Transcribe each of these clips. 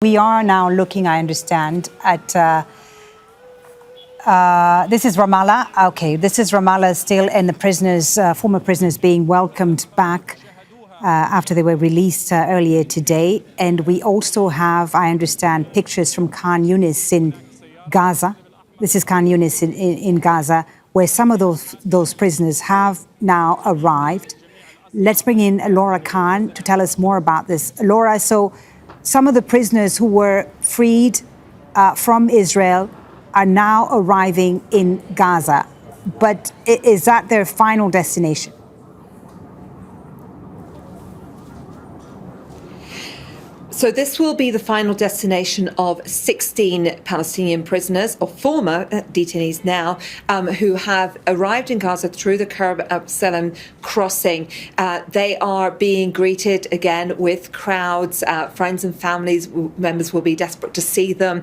We are now looking, I understand, at, this is Ramallah. Okay, this is Ramallah still, and the prisoners, former prisoners being welcomed back after they were released earlier today. And we also have, I understand, pictures from Khan Younis in Gaza. This is Khan Younis in Gaza, where some of those prisoners have now arrived. Let's bring in Laura Khan to tell us more about this. Laura, so some of the prisoners who were freed from Israel are now arriving in Gaza. But is that their final destination? So this will be the final destination of 16 Palestinian prisoners, or former detainees now, who have arrived in Gaza through the Karem Abu Salem crossing. They are being greeted again with crowds. Friends and families members will be desperate to see them.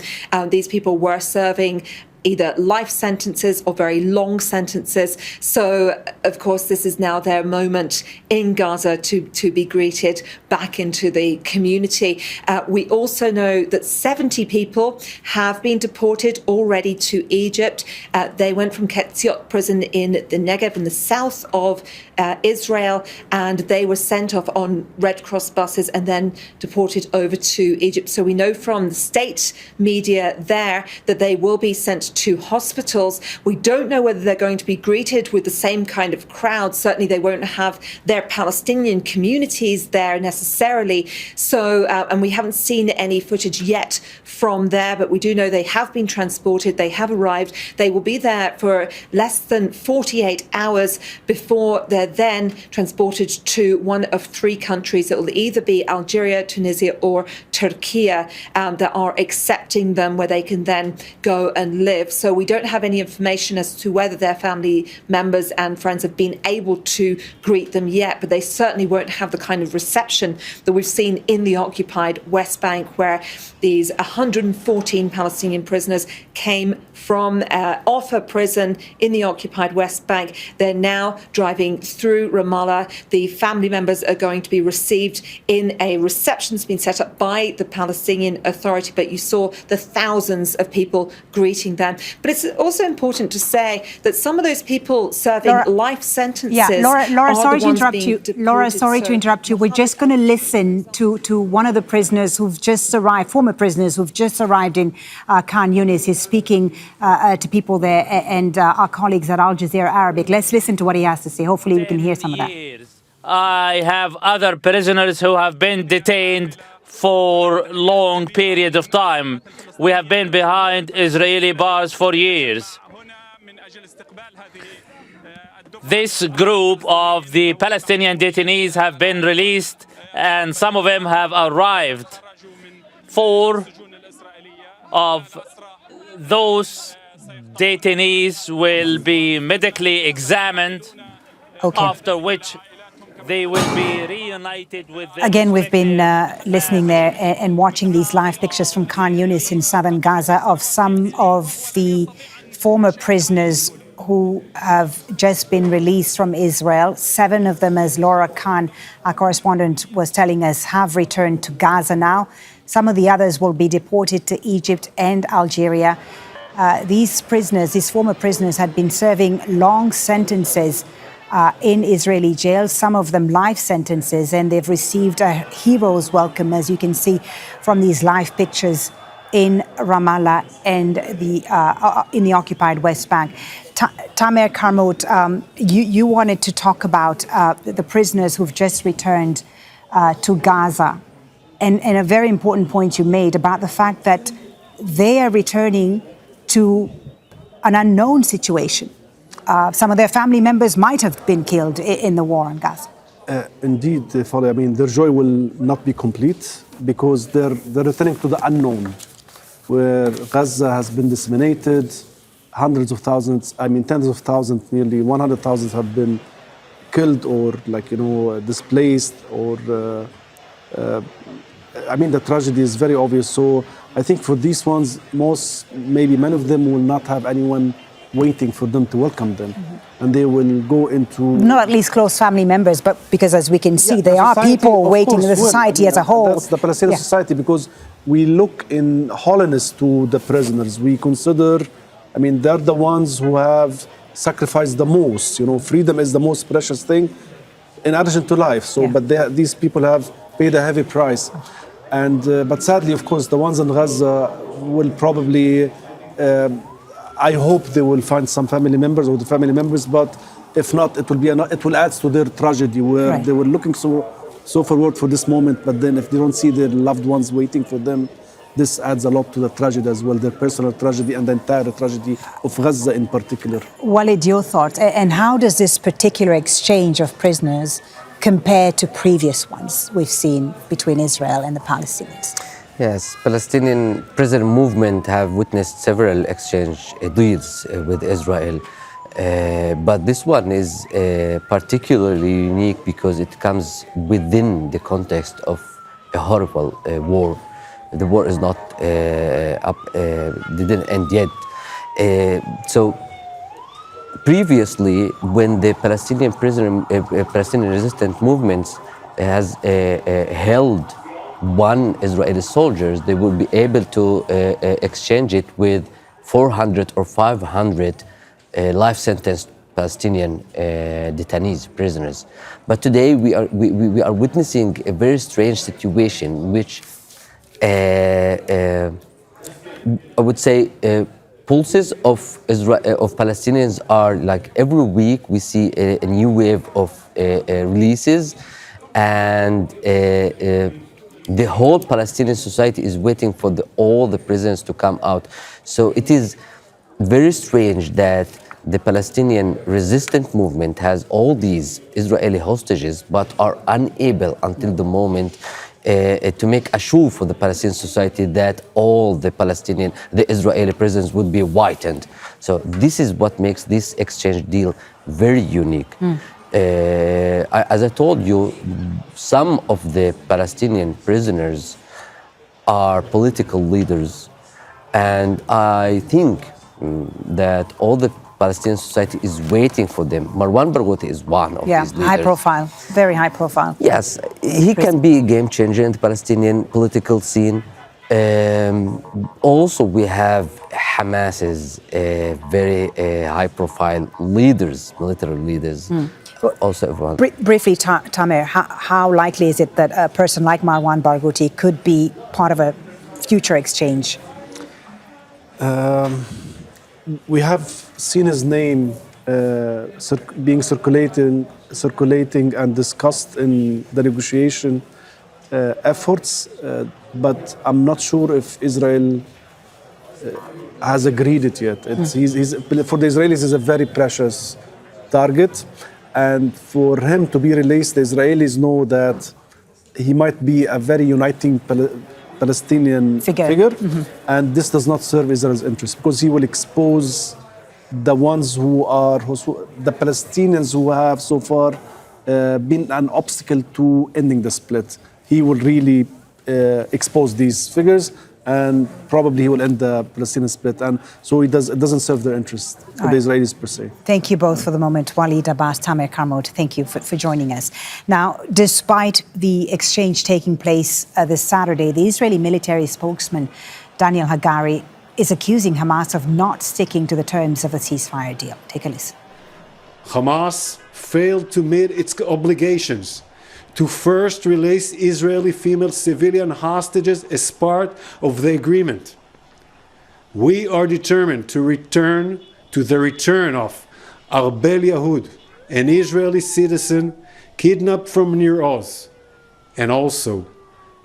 These people were serving either life sentences or very long sentences. So, of course, this is now their moment in Gaza to be greeted back into the community. We also know that 70 people have been deported already to Egypt. They went from Qarmout prison in the Negev in the south of Israel, and they were sent off on Red Cross buses and then deported over to Egypt. So we know from the state media there that they will be sent to hospitals. We don't know whether they're going to be greeted with the same kind of crowd. Certainly they won't have their Palestinian communities there necessarily. So, and we haven't seen any footage yet from there, but we do know they have been transported, they have arrived. They will be there for less than 48 hours before they're then transported to one of three countries. It will either be Algeria, Tunisia or Turkey that are accepting them, where they can then go and live. So we don't have any information as to whether their family members and friends have been able to greet them yet, but they certainly won't have the kind of reception that we've seen in the occupied West Bank, where these 114 Palestinian prisoners came from off a prison in the occupied West Bank. They're now driving through Ramallah. The family members are going to be received in a reception that's been set up by the Palestinian Authority, but you saw the thousands of people greeting them. But it's also important to say that some of those people serving life sentences. Yeah, Laura, sorry to interrupt you. Laura, sorry to interrupt you. We're just going to listen to one of the prisoners who've just arrived, former prisoners who've just arrived in Khan Younis. He's speaking to people there and our colleagues at Al Jazeera Arabic. Let's listen to what he has to say. Hopefully we can hear some of that. I have other prisoners who have been detained for long period of time. We have been behind Israeli bars for years. This group of the Palestinian detainees have been released, and some of them have arrived. 4 of those detainees will be medically examined, after which they will be reunited with them. Again, we've been listening there and watching these live pictures from Khan Younis in southern Gaza of some of the former prisoners who have just been released from Israel. 7 of them, as Laura Khan, our correspondent, was telling us, have returned to Gaza now. Some of the others will be deported to Egypt and Algeria. These prisoners, these former prisoners, had been serving long sentences in Israeli jails, some of them life sentences, and they've received a hero's welcome, as you can see from these live pictures in Ramallah and in the occupied West Bank. Tamer, Qarmout, you wanted to talk about the prisoners who've just returned to Gaza, and a very important point you made about the fact that they are returning to an unknown situation. Some of their family members might have been killed in the war in Gaza. Indeed, Fali, I mean, their joy will not be complete because they're returning to the unknown, where Gaza has been disseminated, hundreds of thousands, I mean, tens of thousands, nearly 100,000 have been killed or, displaced, or, I mean, the tragedy is very obvious. So I think for these ones, maybe many of them will not have anyone waiting for them to welcome them. And they will go into... Not at least close family members, but because as we can see, there are people waiting in the society as a whole. That's the Palestinian society, because we look in holiness to the prisoners. We consider, I mean, they're the ones who have sacrificed the most. You know, freedom is the most precious thing in addition to life. So, Yeah. but these people have paid a heavy price. And, but sadly, of course, the ones in Gaza will probably, I hope they will find some family members or the family members, but if not, it will add to their tragedy where Right. they were looking so forward for this moment, but then if they don't see their loved ones waiting for them, this adds a lot to the tragedy as well, their personal tragedy and the entire tragedy of Gaza in particular. Walid, your thoughts, and how does this particular exchange of prisoners compare to previous ones we've seen between Israel and the Palestinians? Yes, Palestinian prisoner movement have witnessed several exchange deals with Israel. But this one is particularly unique because it comes within the context of a horrible war. The war is not didn't end yet. So previously, when the Palestinian Palestinian resistance movements has held one Israeli soldiers, they would be able to exchange it with 400 or 500 life sentenced Palestinian detainees, prisoners. But today we are witnessing a very strange situation in which I would say pulses of Palestinians are like every week we see a new wave of releases, and the whole Palestinian society is waiting for all the prisoners to come out. So it is very strange that the Palestinian resistance movement has all these Israeli hostages, but are unable until the moment to make a show for the Palestinian society that all the Israeli prisoners would be whitened. So this is what makes this exchange deal very unique. As I told you, some of the Palestinian prisoners are political leaders, and I think that all the Palestinian society is waiting for them. Marwan Barghouti is one of these leaders. High profile, very high profile. Yes, he can be a game changer in the Palestinian political scene. Also, we have Hamas's very high-profile leaders, military leaders. Also, everyone. Briefly, Tamer, how likely is it that a person like Marwan Barghouti could be part of a future exchange? We have seen his name being circulating and discussed in the negotiation efforts, but I'm not sure if Israel has agreed it yet. For the Israelis, he's a very precious target, and for him to be released, the Israelis know that he might be a very uniting Palestinian figure, and this does not serve Israel's interest because he will expose the ones the Palestinians who have so far been an obstacle to ending the split. He will really expose these figures, and probably he will end the Palestinian split, and so it doesn't serve their interest for the Israelis per se. Thank you both for the moment. Walid Abbas, Tamer Qarmout, thank you for joining us. Now, despite the exchange taking place this Saturday, the Israeli military spokesman, Daniel Hagari, is accusing Hamas of not sticking to the terms of the ceasefire deal. Take a listen. Hamas failed to meet its obligations to first release Israeli female civilian hostages as part of the agreement. We are determined to the return of Arbel Yahud, an Israeli citizen kidnapped from Nir Oz, and also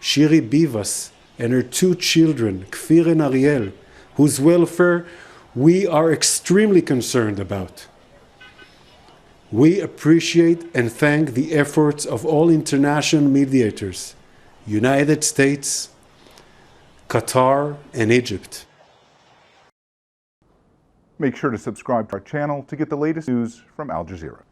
Shiri Bivas and her 2 children, Kfir and Ariel, whose welfare we are extremely concerned about. We appreciate and thank the efforts of all international mediators, United States, Qatar, and Egypt. Make sure to subscribe to our channel to get the latest news from Al Jazeera.